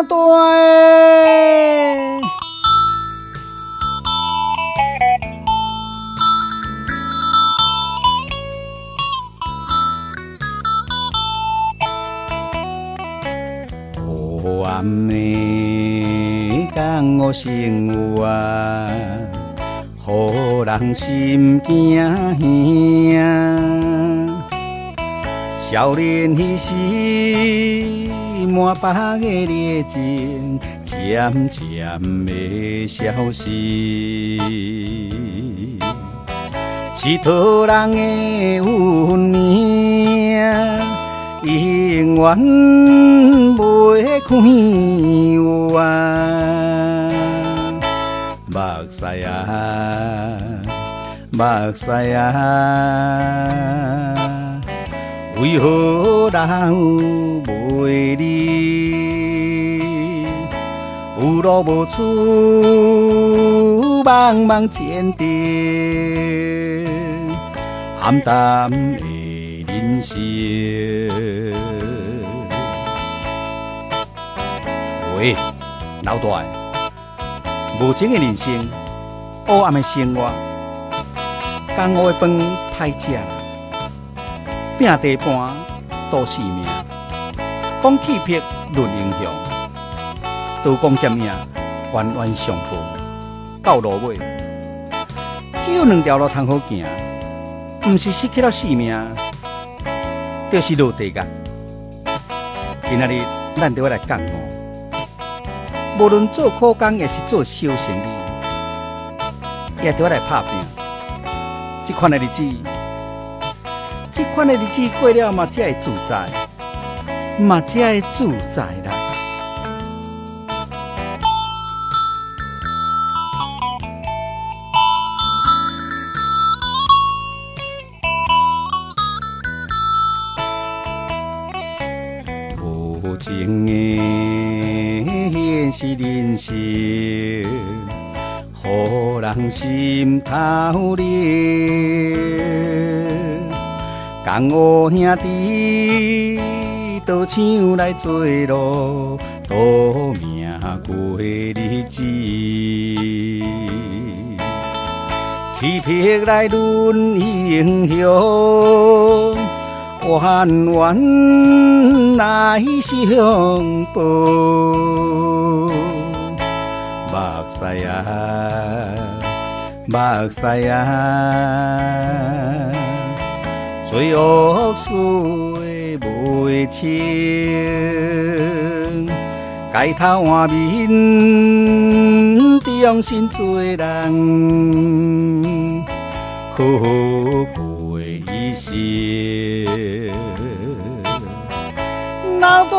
大的。黑暗的江湖生活，予人心惊兄。少年迄时满腹的热情，渐渐的消失。乞讨人的运命，永远袂开完。目屎啊，目屎啊，为何人袂离？有路无出，茫茫前程，暗淡的人生。喂，老大，无情的人生，黑暗的生活，江湖的饭歹食，拼地盘赌性命，讲气魄论英雄，刀光剑影冤冤相报，到路尾，只有两条路通好行，不是失去了性命，就是落地狱。今仔日咱就要来讲哦。无论做苦工也是做小生意，也着来打拼。这款的日子过了嘛，才会自在，嘛才会自在啦。无情的是人生，予人心头热。江湖兄弟，倒抢来做路，赌命过日子。气魄来论英雄，冤冤来相报。目屎啊，目屎啊，罪恶事袂清，街头换面，中心做人，好过一生。老大